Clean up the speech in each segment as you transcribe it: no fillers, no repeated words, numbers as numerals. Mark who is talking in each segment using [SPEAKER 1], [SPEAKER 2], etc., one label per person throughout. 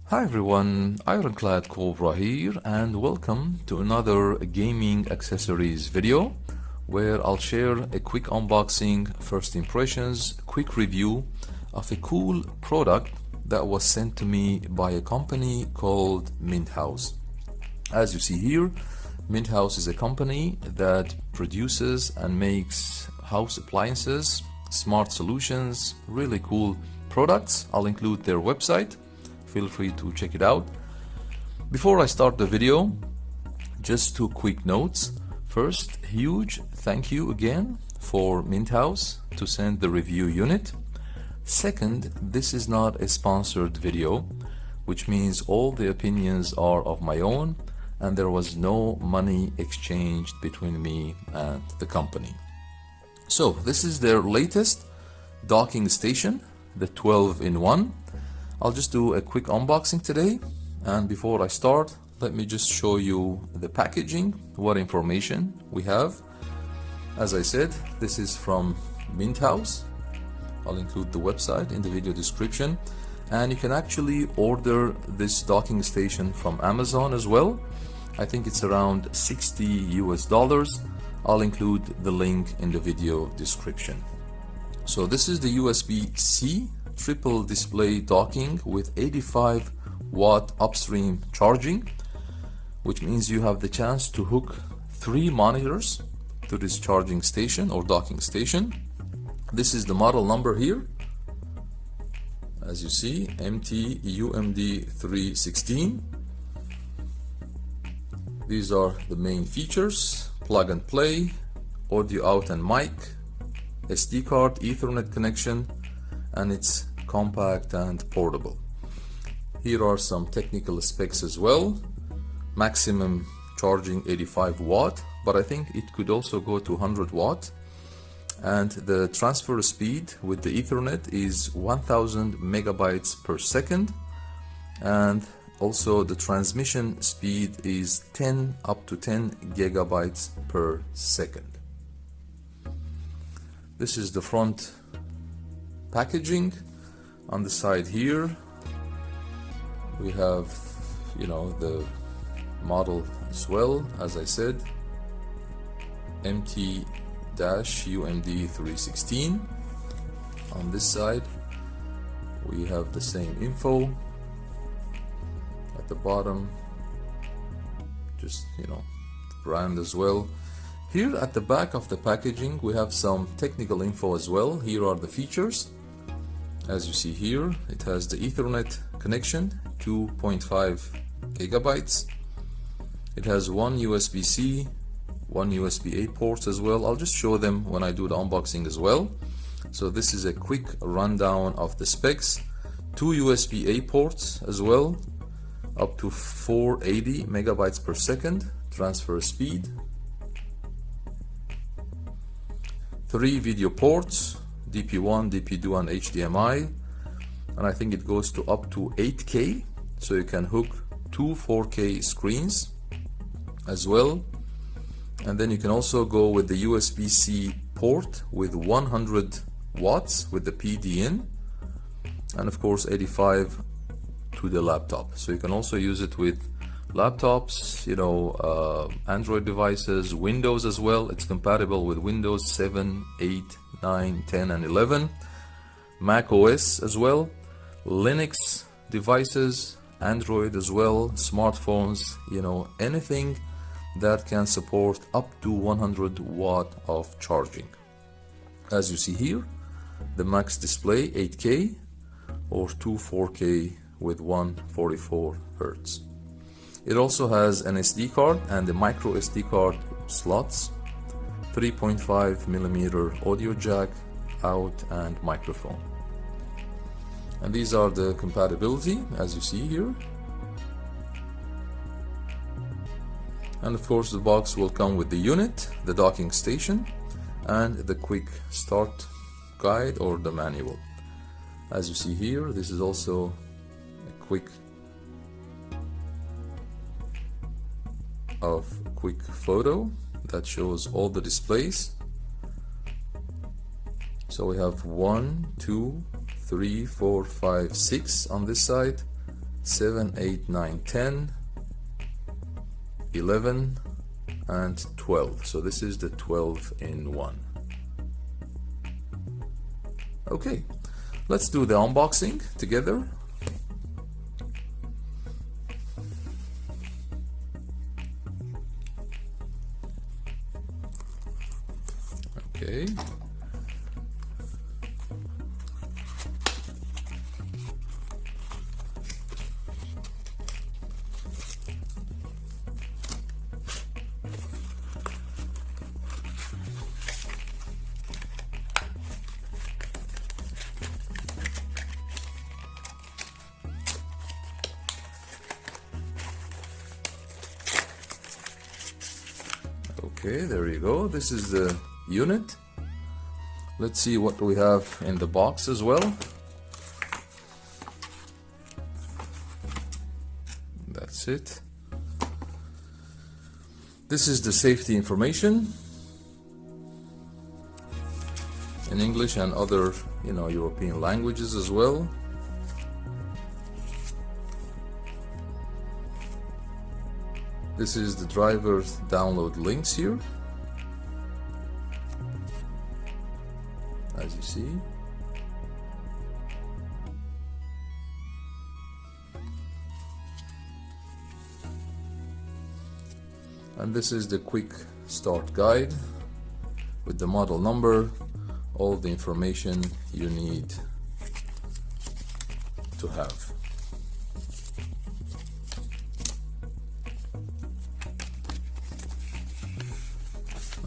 [SPEAKER 1] Hi everyone, Ironclad Cobra here and welcome to another gaming accessories video where I'll share a quick unboxing, first impressions, quick review of a cool product that was sent to me by a company called Minthouz. As you see here, Minthouz is a company that produces and makes house appliances, smart solutions, really cool products. I'll include their website. Feel free to check it out. Before I start the video, just two quick notes. First, huge thank you again for Minthouz to send the review unit. Second, this is not a sponsored video, which means all the opinions are of my own and there was no money exchanged between me and the company. So this is their latest docking station, the 12-in-1. I'll just do a quick unboxing today, and before I start, let me just show you the packaging, what information we have. As I said, this is from Minthouz. I'll include the website in the video description, and you can actually order this docking station from Amazon as well. I think it's around $60 US. I'll include the link in the video description. So this is the USB-C triple display docking with 85 watt upstream charging, which means you have the chance to hook 3 monitors to this charging station or docking station. This is the model number here, as you see, MT-UMD316. These are the main features: plug and play, audio out and mic, SD card, Ethernet connection, and it's compact and portable. Here are some technical specs as well. Maximum charging 85 watt, but I think it could also go to 100 watt. And the transfer speed with the Ethernet is 1000 megabytes per second, and also the transmission speed is up to 10 gigabytes per second. This is the front packaging. On the side here we have, the model as well. As I said, MT-UMD316. On this side we have the same info. At the bottom, just brand as well. Here at the back of the packaging we have some technical info as well. Here are the features. As you see here, it has the Ethernet connection, 2.5 gigabytes. It has one USB-C, one USB-A ports as well. I'll just show them when I do the unboxing as well. So this is a quick rundown of the specs. 2 USB-A ports as well, up to 480 megabytes per second transfer speed. 3 video ports, DP1, DP2 and HDMI, and I think it goes to up to 8K, so you can hook 2 4K screens as well. And then you can also go with the USB-C port with 100 watts with the PD in, and of course 85 to the laptop, so you can also use it with laptops, Android devices, Windows as well. It's compatible with Windows 7, 8, 9, 10 and 11, Mac OS as well, Linux devices, Android as well, smartphones, anything that can support up to 100 watt of charging. As you see here, the max display 8K or 2 4K with 144 Hertz. It also has an SD card and the micro SD card slots, 3.5mm audio jack, out and microphone. And these are the compatibility, as you see here. And of course the box will come with the unit, the docking station, and the quick start guide or the manual. As you see here, this is also a quick photo that shows all the displays. So we have 1, 2, 3, 4, 5, 6 on this side, 7, 8, 9, 10, 11, and 12. So this is the 12-in-1. Okay, let's do the unboxing together. Okay. Okay, there you go. This is the unit. Let's see what we have in the box as well. That's it. This is the safety information in English and other, European languages as well. This is the driver download links here, as you see. And this is the quick start guide with the model number, all the information you need to have.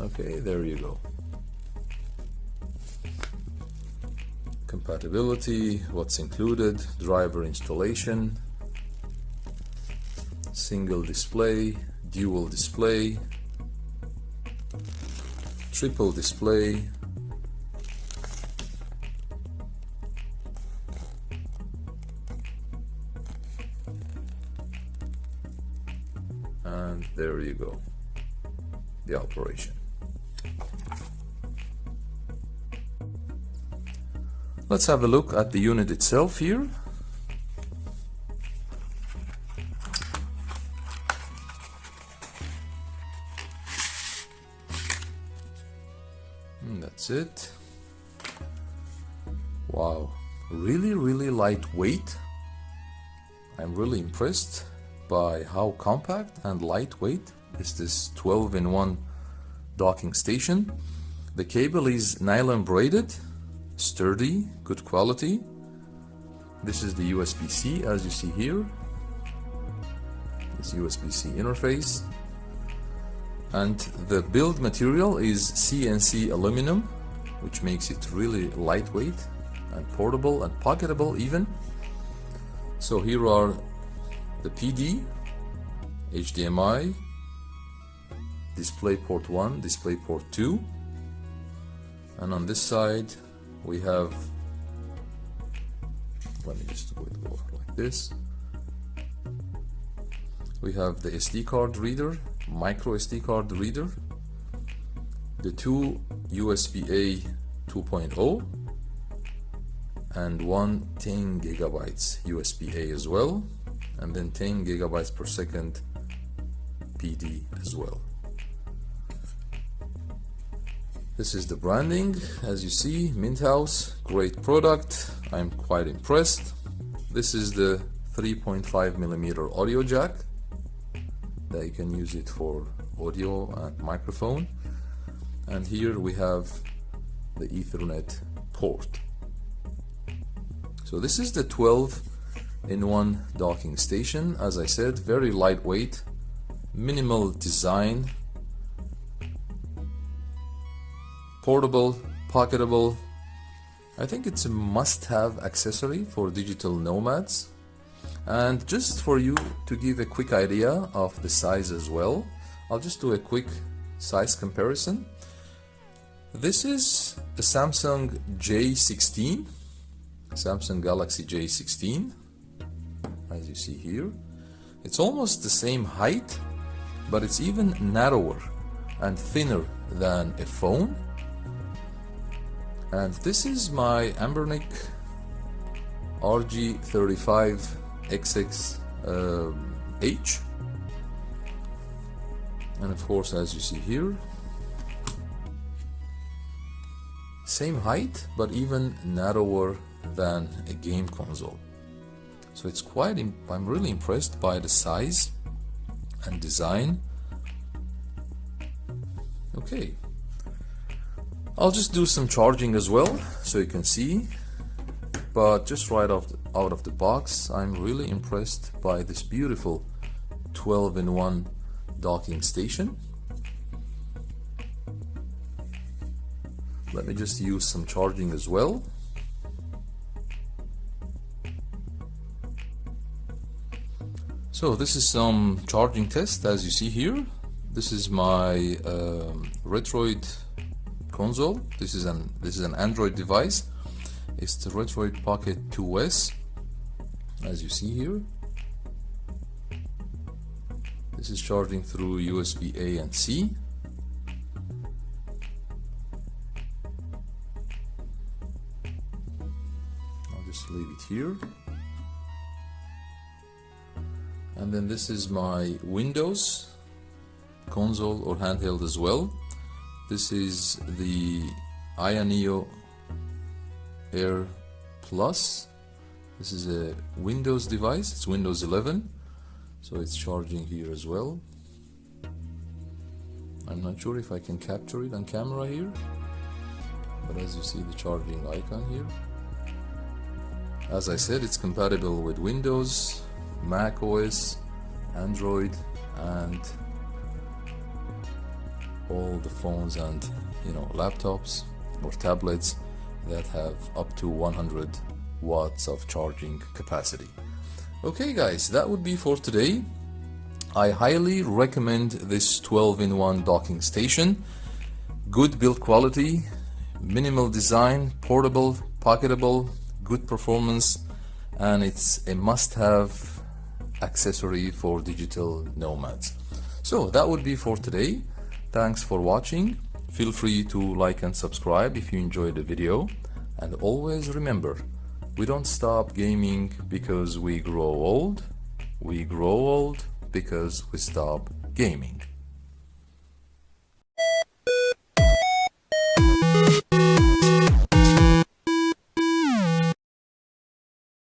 [SPEAKER 1] Okay, there you go. Compatibility, what's included, driver installation, single display, dual display, triple display, and there you go, the operation. Let's have a look at the unit itself here. And that's it. Wow, really lightweight. I'm really impressed by how compact and lightweight is this 12-in-1 docking station. The cable is nylon braided, sturdy, good quality. This is the USB-C, as you see here. This USB-C interface. And the build material is CNC aluminum, which makes it really lightweight and portable and pocketable even. So here are the PD, HDMI, DisplayPort 1, DisplayPort 2, and on this side we have, let me just go like this. We have the SD card reader, micro SD card reader, the two USB-A 2.0, and one 10 gigabytes USB-A as well, and then 10 gigabytes per second PD as well. This is the branding, as you see, Minthouz, great product. I'm quite impressed. This is the 3.5mm audio jack that you can use it for audio and microphone. And here we have the Ethernet port. So this is the 12-in-1 docking station. As I said, very lightweight, minimal design, portable, pocketable. I think it's a must-have accessory for digital nomads. And just for you to give a quick idea of the size as well, I'll just do a quick size comparison. This is a Samsung J16, Samsung Galaxy J16, as you see here. It's almost the same height, but it's even narrower and thinner than a phone. And this is my Ambernic RJ45 XXH, and of course, as you see here, same height but even narrower than a game console. So it's I'm really impressed by the size and design. Okay, I'll just do some charging as well so you can see, but just right out of the box, I'm really impressed by this beautiful 12-in-1 docking station. Let me just use some charging as well. So this is some charging test. As you see here, this is my Retroid console. This is an Android device. It's the Retroid Pocket 2S, as you see here. This is charging through USB A and C. I'll just leave it here. And then this is my Windows console or handheld as well. This is the Neo Air Plus. This is a Windows device. It's Windows 11, so it's charging here as well. I'm not sure if I can capture it on camera here, but as you see the charging icon here. As I said, it's compatible with Windows, Mac OS, Android, and all the phones and laptops or tablets that have up to 100 watts of charging capacity. Okay guys, that would be for today. I highly recommend this 12-in-1 docking station. Good build quality, minimal design, portable, pocketable, good performance, and it's a must-have accessory for digital nomads. So that would be for today. Thanks for watching. Feel free to like and subscribe if you enjoyed the video, and always remember, we don't stop gaming because we grow old. We grow old because we stop gaming.